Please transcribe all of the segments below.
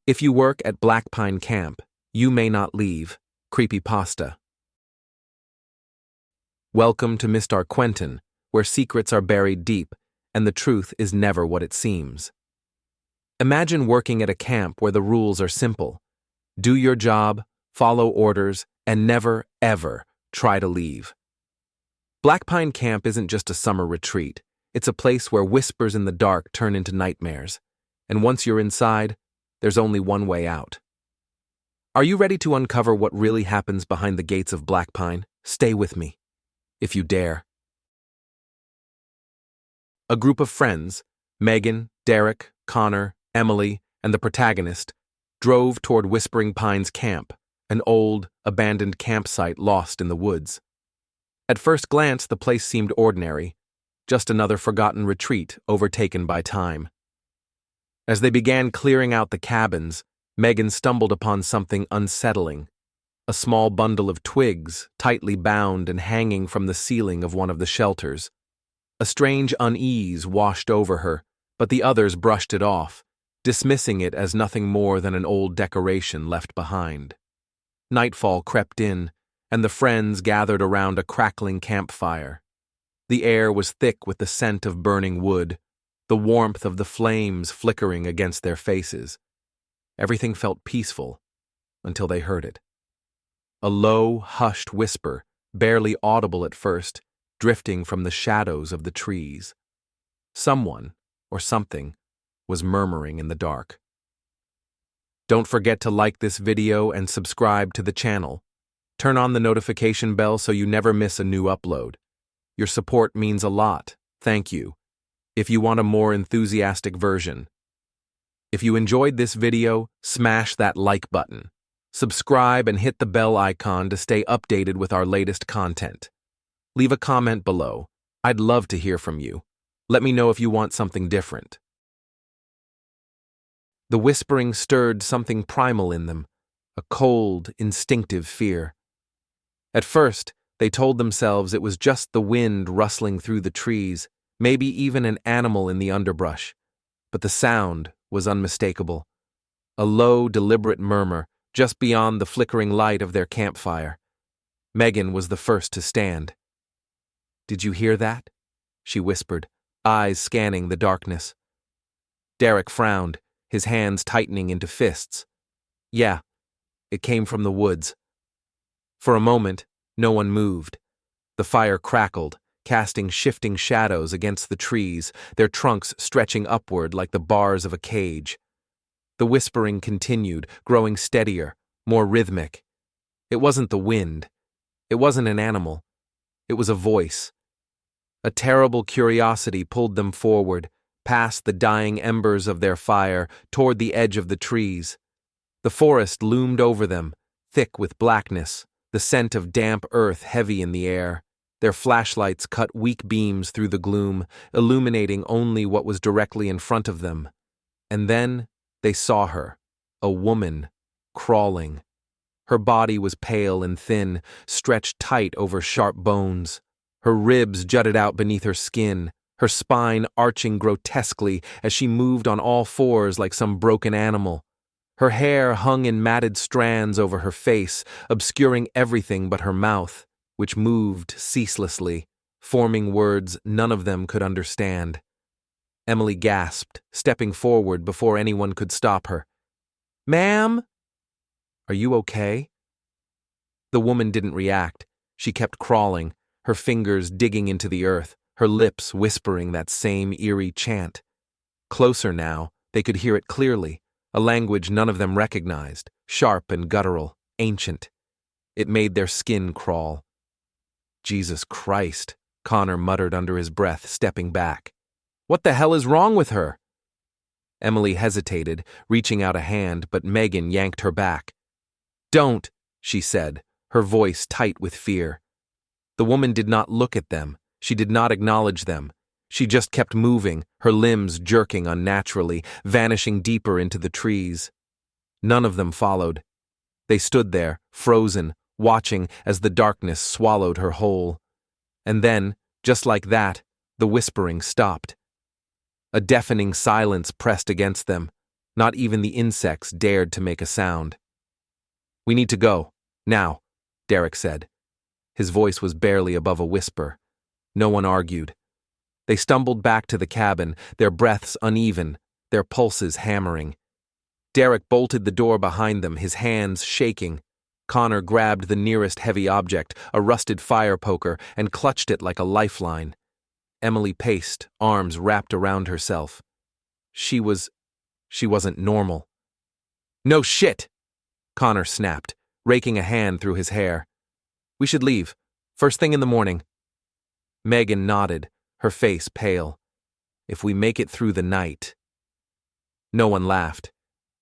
If you work at Blackpine Camp, you may not leave. Creepypasta. Welcome to MR.Quentin, where secrets are buried deep, and the truth is never what it seems. Imagine working at a camp where the rules are simple. Do your job, follow orders, and never, ever try to leave. Blackpine Camp isn't just a summer retreat. It's a place where whispers in the dark turn into nightmares. And once you're inside, there's only one way out. Are you ready to uncover what really happens behind the gates of Blackpine? Stay with me, if you dare. A group of friends, Megan, Derek, Connor, Emily, and the protagonist, drove toward Whispering Pines Camp, an old, abandoned campsite lost in the woods. At first glance, the place seemed ordinary, just another forgotten retreat overtaken by time. As they began clearing out the cabins, Megan stumbled upon something unsettling. A small bundle of twigs, tightly bound and hanging from the ceiling of one of the shelters. A strange unease washed over her, but the others brushed it off, dismissing it as nothing more than an old decoration left behind. Nightfall crept in, and the friends gathered around a crackling campfire. The air was thick with the scent of burning wood, the warmth of the flames flickering against their faces. Everything felt peaceful, until they heard it. A low, hushed whisper, barely audible at first, drifting from the shadows of the trees. Someone, or something, was murmuring in the dark. Don't forget to like this video and subscribe to the channel. Turn on the notification bell so you never miss a new upload. Your support means a lot, thank you. If you want a more enthusiastic version. If you enjoyed this video, smash that like button. Subscribe and hit the bell icon to stay updated with our latest content. Leave a comment below. I'd love to hear from you. Let me know if you want something different. The whispering stirred something primal in them, a cold, instinctive fear. At first, they told themselves it was just the wind rustling through the trees, maybe even an animal in the underbrush. But the sound was unmistakable. A low, deliberate murmur, just beyond the flickering light of their campfire. Megan was the first to stand. "Did you hear that?" she whispered, eyes scanning the darkness. Derek frowned, his hands tightening into fists. Yeah, it came from the woods. For a moment, no one moved. The fire crackled, casting shifting shadows against the trees, their trunks stretching upward like the bars of a cage. The whispering continued, growing steadier, more rhythmic. It wasn't the wind. It wasn't an animal. It was a voice. A terrible curiosity pulled them forward, past the dying embers of their fire, toward the edge of the trees. The forest loomed over them, thick with blackness, the scent of damp earth heavy in the air. Their flashlights cut weak beams through the gloom, illuminating only what was directly in front of them. And then they saw her, a woman, crawling. Her body was pale and thin, stretched tight over sharp bones. Her ribs jutted out beneath her skin, her spine arching grotesquely as she moved on all fours like some broken animal. Her hair hung in matted strands over her face, obscuring everything but her mouth, which moved ceaselessly, forming words none of them could understand. Emily gasped, stepping forward before anyone could stop her. "Ma'am? Are you okay?" The woman didn't react. She kept crawling, her fingers digging into the earth, her lips whispering that same eerie chant. Closer now, they could hear it clearly, a language none of them recognized, sharp and guttural, ancient. It made their skin crawl. "Jesus Christ," Connor muttered under his breath, stepping back. "What the hell is wrong with her?" Emily hesitated, reaching out a hand, but Megan yanked her back. "Don't," she said, her voice tight with fear. The woman did not look at them. She did not acknowledge them. She just kept moving, her limbs jerking unnaturally, vanishing deeper into the trees. None of them followed. They stood there, frozen, watching as the darkness swallowed her whole. And then, just like that, the whispering stopped. A deafening silence pressed against them. Not even the insects dared to make a sound. "We need to go. Now," Derek said. His voice was barely above a whisper. No one argued. They stumbled back to the cabin, their breaths uneven, their pulses hammering. Derek bolted the door behind them, his hands shaking. Connor grabbed the nearest heavy object, a rusted fire poker, and clutched it like a lifeline. Emily paced, arms wrapped around herself. She wasn't normal. "No shit!" Connor snapped, raking a hand through his hair. "We should leave. First thing in the morning." Megan nodded, her face pale. "If we make it through the night." No one laughed.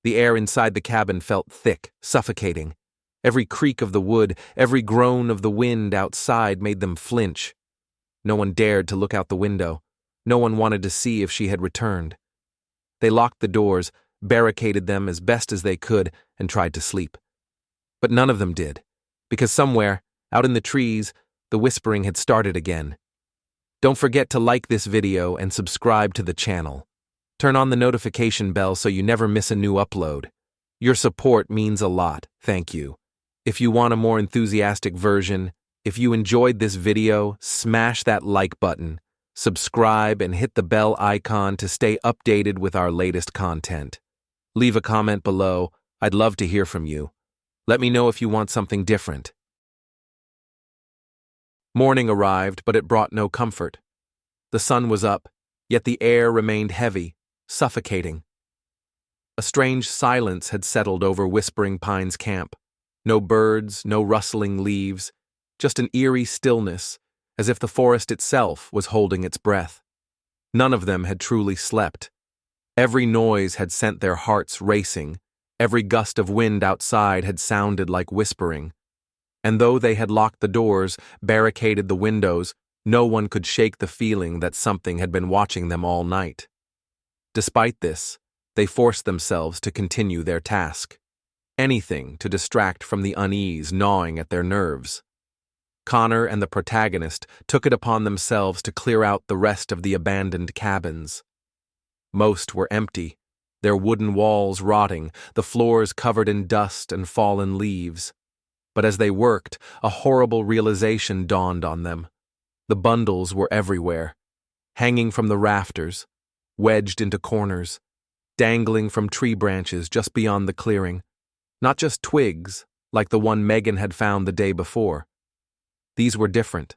The air inside the cabin felt thick, suffocating. Every creak of the wood, every groan of the wind outside made them flinch. No one dared to look out the window. No one wanted to see if she had returned. They locked the doors, barricaded them as best as they could, and tried to sleep. But none of them did, because somewhere, out in the trees, the whispering had started again. Don't forget to like this video and subscribe to the channel. Turn on the notification bell so you never miss a new upload. Your support means a lot, thank you. If you want a more enthusiastic version, if you enjoyed this video, smash that like button, subscribe, and hit the bell icon to stay updated with our latest content. Leave a comment below. I'd love to hear from you. Let me know if you want something different. Morning arrived, but it brought no comfort. The sun was up, yet the air remained heavy, suffocating. A strange silence had settled over Whispering Pines camp. No birds, no rustling leaves, just an eerie stillness, as if the forest itself was holding its breath. None of them had truly slept. Every noise had sent their hearts racing. Every gust of wind outside had sounded like whispering. And though they had locked the doors, barricaded the windows, no one could shake the feeling that something had been watching them all night. Despite this, they forced themselves to continue their task. Anything to distract from the unease gnawing at their nerves. Connor and the protagonist took it upon themselves to clear out the rest of the abandoned cabins. Most were empty, their wooden walls rotting, the floors covered in dust and fallen leaves. But as they worked, a horrible realization dawned on them. The bundles were everywhere, hanging from the rafters, wedged into corners, dangling from tree branches just beyond the clearing. Not just twigs, like the one Megan had found the day before. These were different,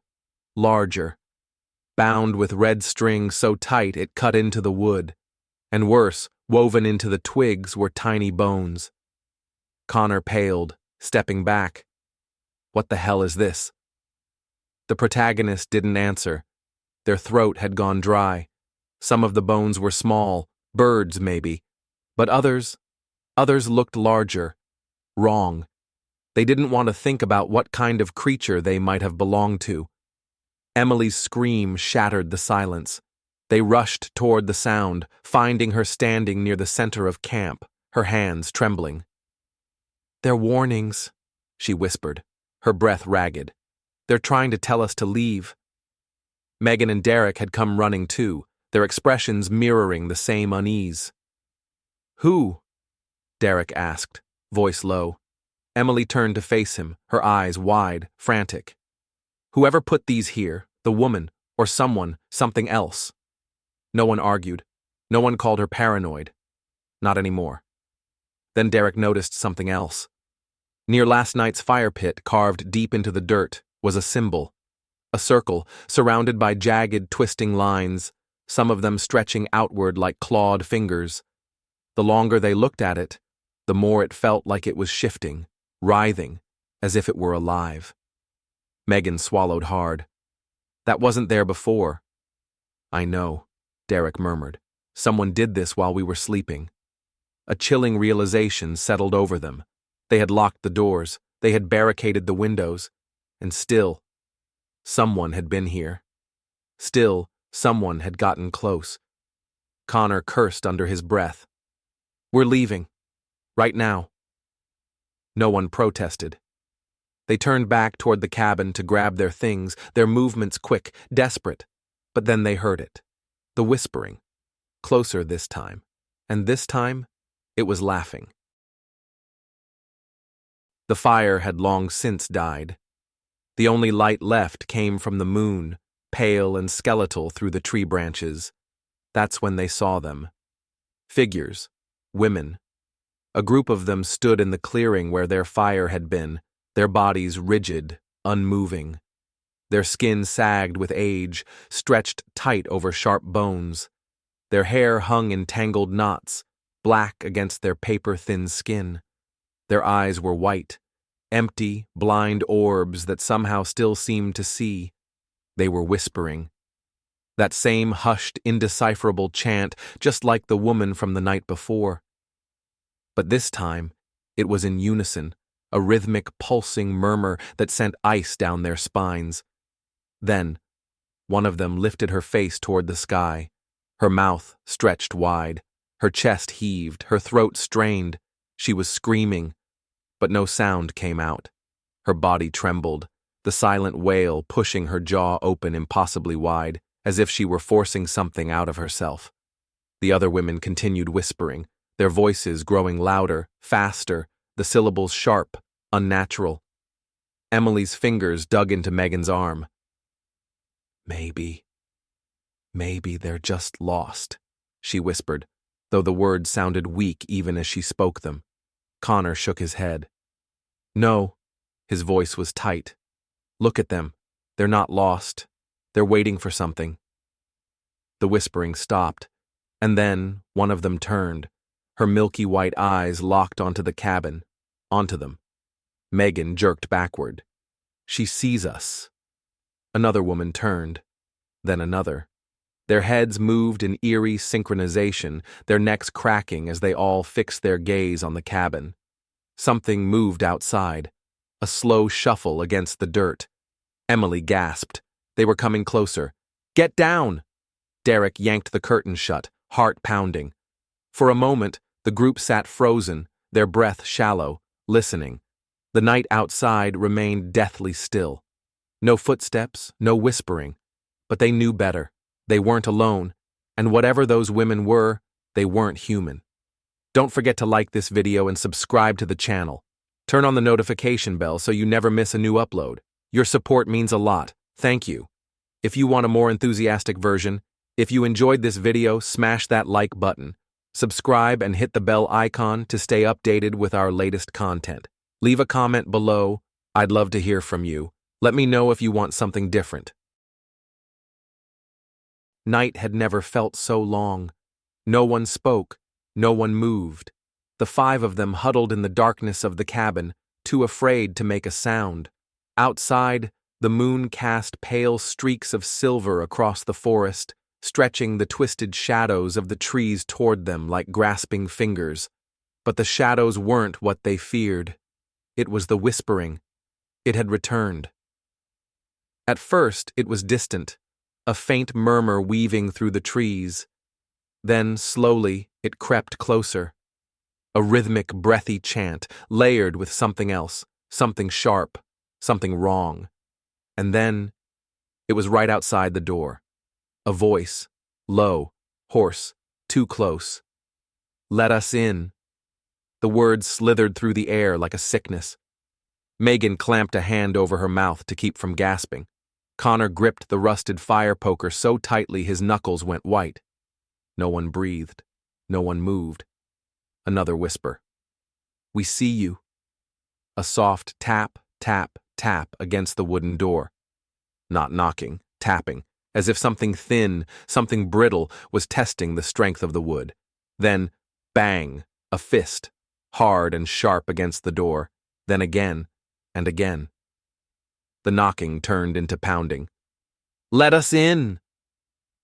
larger, bound with red string so tight it cut into the wood. And worse, woven into the twigs were tiny bones. Connor paled, stepping back. What the hell is this? The protagonist didn't answer. Their throat had gone dry. Some of the bones were small, birds maybe, but others looked larger. Wrong. They didn't want to think about what kind of creature they might have belonged to. Emily's scream shattered the silence. They rushed toward the sound, finding her standing near the center of camp, her hands trembling. "They're warnings," she whispered, her breath ragged. "They're trying to tell us to leave." Megan and Derek had come running too, their expressions mirroring the same unease. "Who?" Derek asked, voice low. Emily turned to face him, her eyes wide, frantic. "Whoever put these here, the woman, or someone, something else." No one argued. No one called her paranoid. Not anymore. Then Derek noticed something else. Near last night's fire pit, carved deep into the dirt, was a symbol. A circle, surrounded by jagged, twisting lines, some of them stretching outward like clawed fingers. The longer they looked at it, the more it felt like it was shifting, writhing, as if it were alive. Megan swallowed hard. "That wasn't there before." "I know," Derek murmured. "Someone did this while we were sleeping." A chilling realization settled over them. They had locked the doors, they had barricaded the windows, and still, someone had been here. Still, someone had gotten close. Connor cursed under his breath. "We're leaving. Right now." No one protested. They turned back toward the cabin to grab their things, their movements quick, desperate. But then they heard it. The whispering. Closer this time. And this time, It was laughing. The fire had long since died. The only light left came from the moon, pale and skeletal through the tree branches. That's when they saw them. Figures. Women. A group of them stood in the clearing where their fire had been, their bodies rigid, unmoving. Their skin sagged with age, stretched tight over sharp bones. Their hair hung in tangled knots, black against their paper-thin skin. Their eyes were white, empty, blind orbs that somehow still seemed to see. They were whispering. That same hushed, indecipherable chant, just like the woman from the night before. But this time, it was in unison, a rhythmic, pulsing murmur that sent ice down their spines. Then, one of them lifted her face toward the sky. Her mouth stretched wide, her chest heaved, her throat strained. She was screaming, but no sound came out. Her body trembled, the silent wail pushing her jaw open impossibly wide, as if she were forcing something out of herself. The other women continued whispering, their voices growing louder, faster, the syllables sharp, unnatural. Emily's fingers dug into Megan's arm. Maybe they're just lost, she whispered, though the words sounded weak even as she spoke them. Connor shook his head. No, his voice was tight. Look at them. They're not lost. They're waiting for something. The whispering stopped, and then one of them turned, her milky white eyes locked onto the cabin, onto them. Megan jerked backward. She sees us. Another woman turned, then another. Their heads moved in eerie synchronization, their necks cracking as they all fixed their gaze on the cabin. Something moved outside, a slow shuffle against the dirt. Emily gasped. They were coming closer. Get down! Derek yanked the curtain shut, heart pounding. For a moment, the group sat frozen, their breath shallow, listening. The night outside remained deathly still. No footsteps, no whispering. But they knew better. They weren't alone, and whatever those women were, they weren't human. Don't forget to like this video and subscribe to the channel. Turn on the notification bell so you never miss a new upload. Your support means a lot. Thank you. If you want a more enthusiastic version, if you enjoyed this video, smash that like button. Subscribe and hit the bell icon to stay updated with our latest content. Leave a comment below. I'd love to hear from you. Let me know if you want something different. Night had never felt so long. No one spoke, no one moved. The five of them huddled in the darkness of the cabin, too afraid to make a sound. Outside, the moon cast pale streaks of silver across the forest, stretching the twisted shadows of the trees toward them like grasping fingers. But the shadows weren't what they feared. It was the whispering. It had returned. At first, it was distant, a faint murmur weaving through the trees. Then, slowly, it crept closer. A rhythmic, breathy chant, layered with something else, something sharp, something wrong. And then, it was right outside the door. A voice, low, hoarse, too close. Let us in. The words slithered through the air like a sickness. Megan clamped a hand over her mouth to keep from gasping. Connor gripped the rusted fire poker so tightly his knuckles went white. No one breathed. No one moved. Another whisper. We see you. A soft tap, tap, tap against the wooden door. Not knocking, tapping, as if something thin, something brittle was testing the strength of the wood. Then, bang, a fist, hard and sharp against the door. Then again, and again. The knocking turned into pounding. Let us in!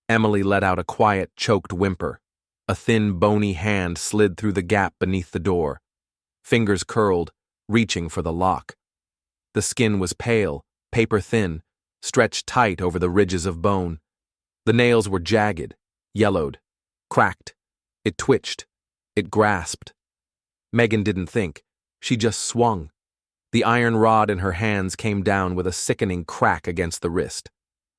Emily let out a quiet, choked whimper. A thin, bony hand slid through the gap beneath the door. Fingers curled, reaching for the lock. The skin was pale, paper-thin, stretched tight over the ridges of bone. The nails were jagged, yellowed, cracked. It twitched. It grasped. Megan didn't think. She just swung. The iron rod in her hands came down with a sickening crack against the wrist.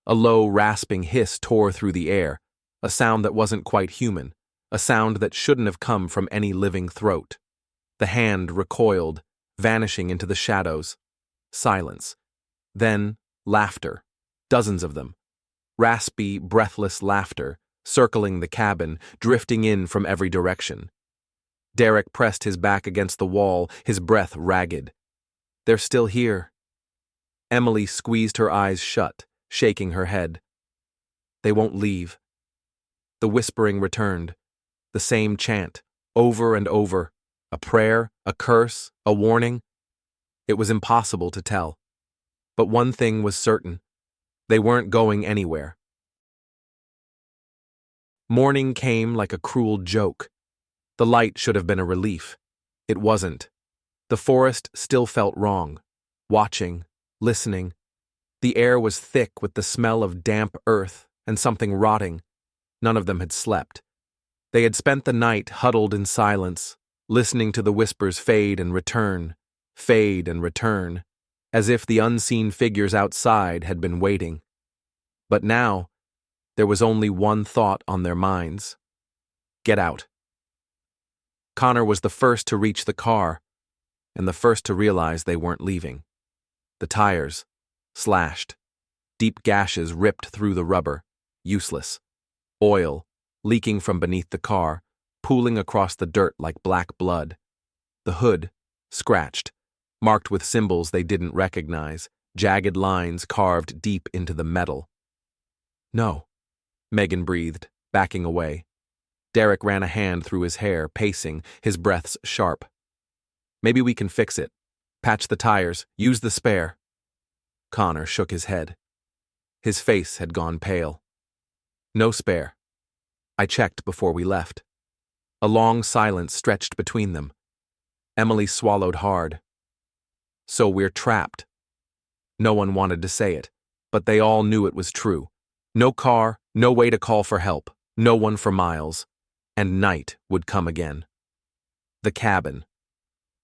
A low, rasping hiss tore through the air, a sound that wasn't quite human, a sound that shouldn't have come from any living throat. The hand recoiled, vanishing into the shadows. Silence. Then, laughter. Dozens of them. Raspy, breathless laughter, circling the cabin, drifting in from every direction. Derek pressed his back against the wall, his breath ragged. They're still here. Emily squeezed her eyes shut, shaking her head. They won't leave. The whispering returned. The same chant, over and over. A prayer, a curse, a warning. It was impossible to tell. But one thing was certain. They weren't going anywhere. Morning came like a cruel joke. The light should have been a relief. It wasn't. The forest still felt wrong. Watching, listening. The air was thick with the smell of damp earth and something rotting. None of them had slept. They had spent the night huddled in silence, listening to the whispers fade and return, as if the unseen figures outside had been waiting. But now, there was only one thought on their minds. Get out. Connor was the first to reach the car, and the first to realize they weren't leaving. The tires, slashed. Deep gashes ripped through the rubber, useless. Oil, leaking from beneath the car, pooling across the dirt like black blood. The hood, scratched, marked with symbols they didn't recognize, jagged lines carved deep into the metal. No, Megan breathed, backing away. Derek ran a hand through his hair, pacing, his breaths sharp. Maybe we can fix it. Patch the tires, use the spare. Connor shook his head. His face had gone pale. No spare. I checked before we left. A long silence stretched between them. Emily swallowed hard. So we're trapped. No one wanted to say it, but they all knew it was true. No car, no way to call for help, no one for miles. And night would come again. The cabin.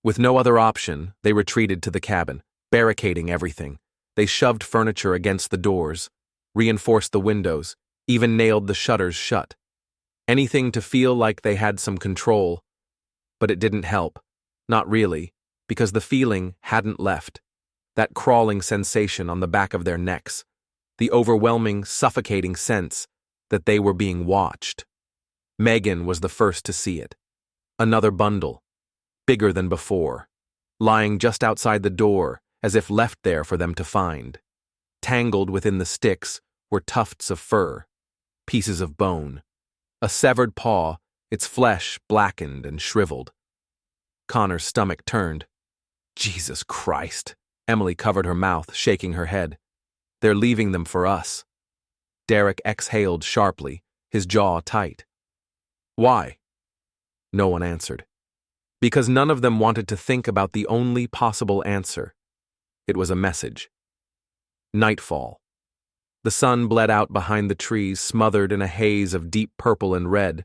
With no other option, they retreated to the cabin, barricading everything. They shoved furniture against the doors, reinforced the windows, even nailed the shutters shut. Anything to feel like they had some control. But it didn't help. Not really, because the feeling hadn't left. That crawling sensation on the back of their necks. The overwhelming, suffocating sense that they were being watched. Megan was the first to see it. Another bundle, bigger than before, lying just outside the door as if left there for them to find. Tangled within the sticks were tufts of fur, pieces of bone, a severed paw, its flesh blackened and shriveled. Connor's stomach turned. Jesus Christ! Emily covered her mouth, shaking her head. They're leaving them for us. Derek exhaled sharply, his jaw tight. Why? No one answered. Because none of them wanted to think about the only possible answer. It was a message. Nightfall. The sun bled out behind the trees, smothered in a haze of deep purple and red.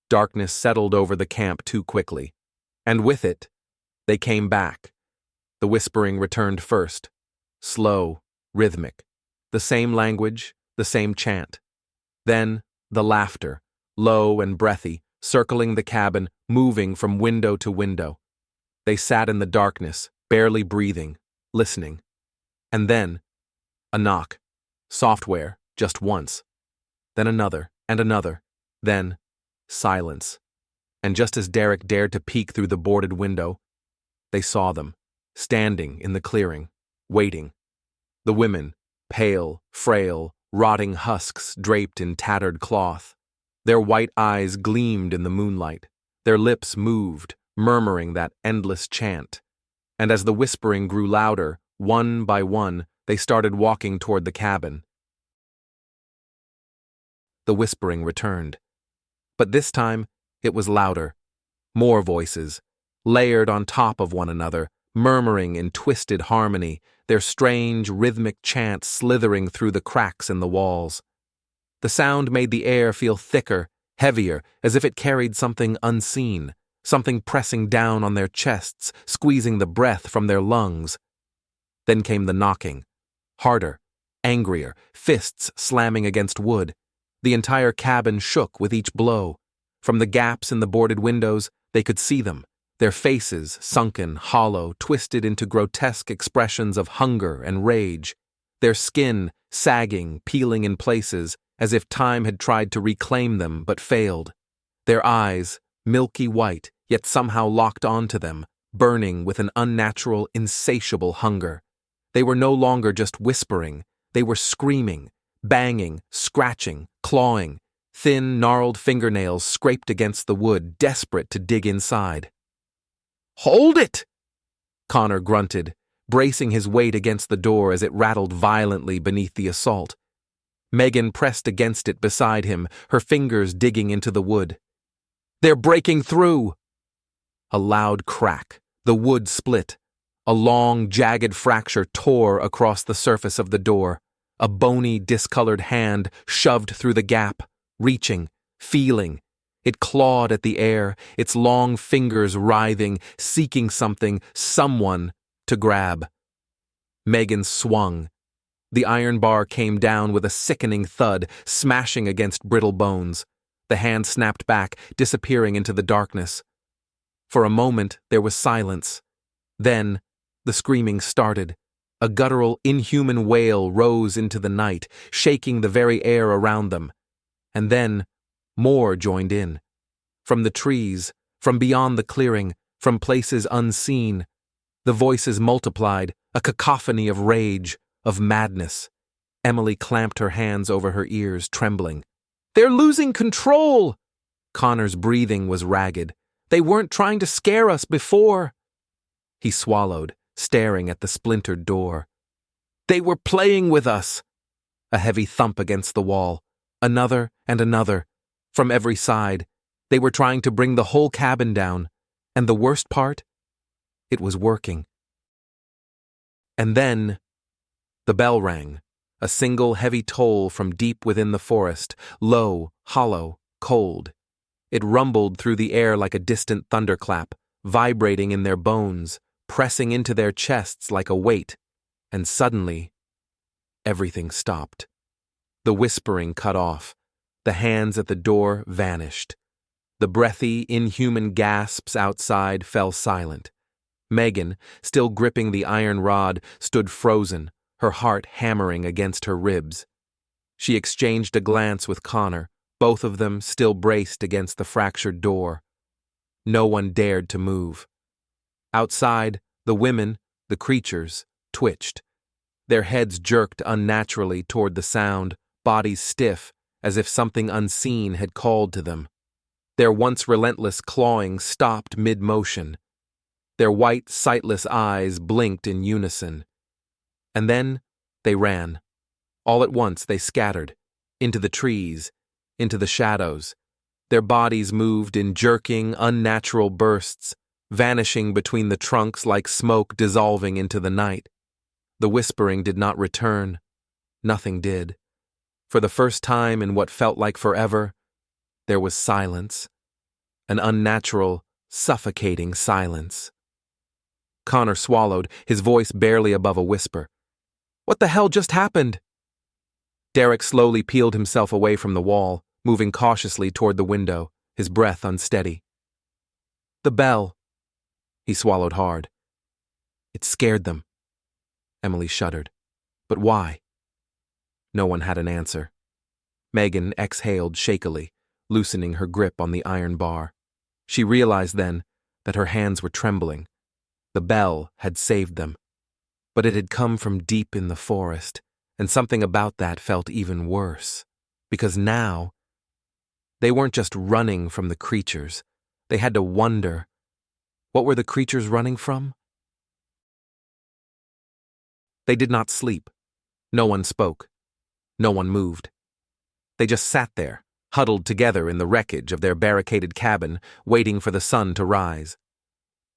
Darkness settled over the camp too quickly. And with it, they came back. The whispering returned first. Slow, rhythmic. The same language, the same chant. Then, the laughter. Low and breathy, circling the cabin, moving from window to window. They sat in the darkness, barely breathing, listening. And then, a knock. Software, just once. Then another, and another. Then, silence. And just as Derek dared to peek through the boarded window, they saw them, standing in the clearing, waiting. The women, pale, frail, rotting husks draped in tattered cloth. Their white eyes gleamed in the moonlight. Their lips moved, murmuring that endless chant. And as the whispering grew louder, one by one, they started walking toward the cabin. The whispering returned. But this time, it was louder. More voices, layered on top of one another, murmuring in twisted harmony, their strange, rhythmic chant slithering through the cracks in the walls. The sound made the air feel thicker, heavier, as if it carried something unseen, something pressing down on their chests, squeezing the breath from their lungs. Then came the knocking. Harder, angrier, fists slamming against wood. The entire cabin shook with each blow. From the gaps in the boarded windows, they could see them, their faces sunken, hollow, twisted into grotesque expressions of hunger and rage, their skin sagging, peeling in places, as if time had tried to reclaim them but failed. Their eyes, milky white, yet somehow locked onto them, burning with an unnatural, insatiable hunger. They were no longer just whispering, they were screaming, banging, scratching, clawing. Thin, gnarled fingernails scraped against the wood, desperate to dig inside. "Hold it!" Connor grunted, bracing his weight against the door as it rattled violently beneath the assault. Megan pressed against it beside him, her fingers digging into the wood. "They're breaking through!" A loud crack. The wood split. A long, jagged fracture tore across the surface of the door. A bony, discolored hand shoved through the gap, reaching, feeling. It clawed at the air, its long fingers writhing, seeking something, someone, to grab. Megan swung. The iron bar came down with a sickening thud, smashing against brittle bones. The hand snapped back, disappearing into the darkness. For a moment, there was silence. Then, the screaming started. A guttural, inhuman wail rose into the night, shaking the very air around them. And then, more joined in. From the trees, from beyond the clearing, from places unseen, the voices multiplied, a cacophony of rage, of madness. Emily clamped her hands over her ears, trembling. "They're losing control!" Connor's breathing was ragged. "They weren't trying to scare us before." He swallowed, staring at the splintered door. "They were playing with us!" A heavy thump against the wall. Another and another. From every side. They were trying to bring the whole cabin down. And the worst part? It was working. And then, the bell rang. A single heavy toll from deep within the forest, low, hollow, cold. It rumbled through the air like a distant thunderclap, vibrating in their bones, pressing into their chests like a weight. And suddenly, everything stopped. The whispering cut off. The hands at the door vanished. The breathy, inhuman gasps outside fell silent. Megan, still gripping the iron rod, stood frozen, her heart hammering against her ribs. She exchanged a glance with Connor, both of them still braced against the fractured door. No one dared to move. Outside, the women, the creatures, twitched. Their heads jerked unnaturally toward the sound, bodies stiff, as if something unseen had called to them. Their once relentless clawing stopped mid-motion. Their white, sightless eyes blinked in unison. And then they ran. All at once they scattered, into the trees, into the shadows. Their bodies moved in jerking, unnatural bursts, vanishing between the trunks like smoke dissolving into the night. The whispering did not return. Nothing did. For the first time in what felt like forever, there was silence. An unnatural, suffocating silence. Connor swallowed, his voice barely above a whisper. "What the hell just happened?" Derek slowly peeled himself away from the wall, moving cautiously toward the window, his breath unsteady. "The bell." He swallowed hard. "It scared them." Emily shuddered. "But why?" No one had an answer. Megan exhaled shakily, loosening her grip on the iron bar. She realized then that her hands were trembling. The bell had saved them. But it had come from deep in the forest, and something about that felt even worse. Because now, they weren't just running from the creatures. They had to wonder, what were the creatures running from? They did not sleep. No one spoke. No one moved. They just sat there, huddled together in the wreckage of their barricaded cabin, waiting for the sun to rise.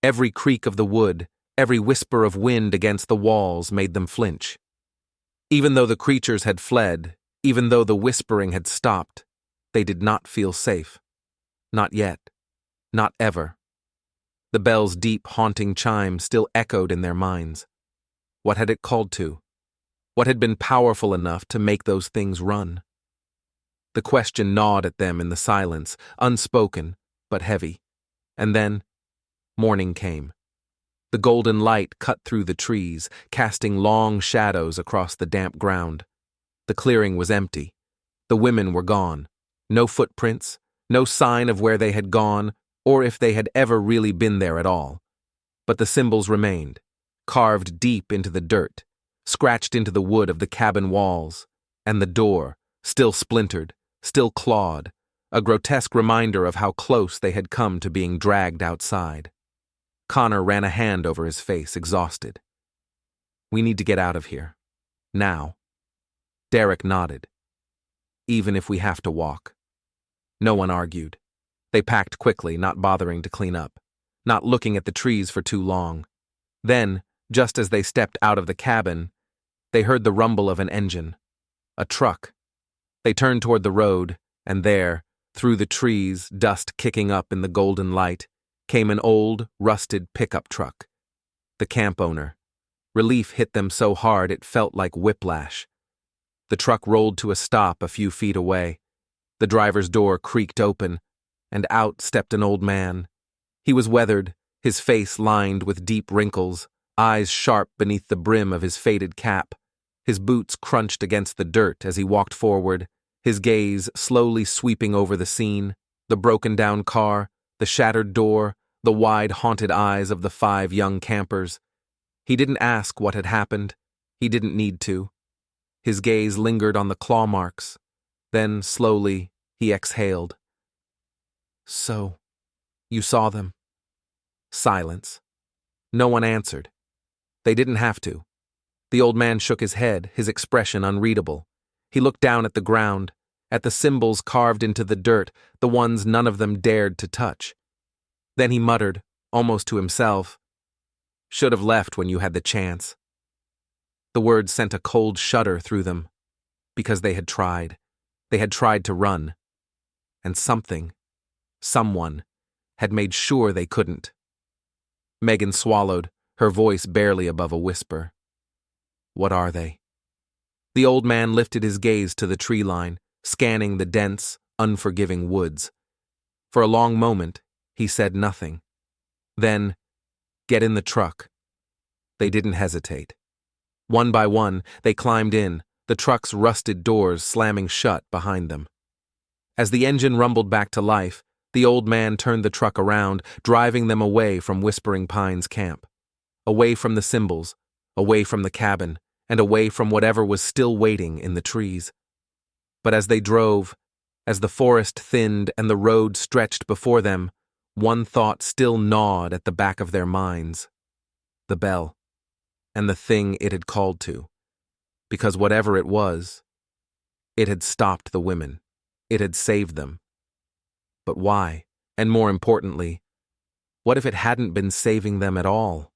Every creak of the wood, every whisper of wind against the walls made them flinch. Even though the creatures had fled, even though the whispering had stopped, they did not feel safe. Not yet. Not ever. The bell's deep, haunting chime still echoed in their minds. What had it called to? What had been powerful enough to make those things run? The question gnawed at them in the silence, unspoken, but heavy. And then, morning came. The golden light cut through the trees, casting long shadows across the damp ground. The clearing was empty. The women were gone. No footprints, no sign of where they had gone, or if they had ever really been there at all. But the symbols remained, carved deep into the dirt, scratched into the wood of the cabin walls, and the door, still splintered, still clawed, a grotesque reminder of how close they had come to being dragged outside. Connor ran a hand over his face, exhausted. "We need to get out of here. Now." Derek nodded. "Even if we have to walk." No one argued. They packed quickly, not bothering to clean up, not looking at the trees for too long. Then, just as they stepped out of the cabin, they heard the rumble of an engine. A truck. They turned toward the road, and there, through the trees, dust kicking up in the golden light, came an old, rusted pickup truck. The camp owner. Relief hit them so hard it felt like whiplash. The truck rolled to a stop a few feet away. The driver's door creaked open, and out stepped an old man. He was weathered, his face lined with deep wrinkles, eyes sharp beneath the brim of his faded cap. His boots crunched against the dirt as he walked forward, his gaze slowly sweeping over the scene, the broken-down car, the shattered door, the wide, haunted eyes of the 5 young campers. He didn't ask what had happened. He didn't need to. His gaze lingered on the claw marks. Then, slowly, he exhaled. "So, you saw them?" Silence. No one answered. They didn't have to. The old man shook his head, his expression unreadable. He looked down at the ground, at the symbols carved into the dirt, the ones none of them dared to touch. Then he muttered, almost to himself, "Should have left when you had the chance." The words sent a cold shudder through them, because they had tried. They had tried to run. And someone, had made sure they couldn't. Megan swallowed, her voice barely above a whisper. "What are they?" The old man lifted his gaze to the tree line, scanning the dense, unforgiving woods. For a long moment, he said nothing. Then, "Get in the truck." They didn't hesitate. One by one, they climbed in, the truck's rusted doors slamming shut behind them. As the engine rumbled back to life, the old man turned the truck around, driving them away from Whispering Pines camp. Away from the symbols, away from the cabin, and away from whatever was still waiting in the trees. But as they drove, as the forest thinned and the road stretched before them, one thought still gnawed at the back of their minds. The bell, and the thing it had called to. Because whatever it was, it had stopped the women. It had saved them. But why? And more importantly, what if it hadn't been saving them at all?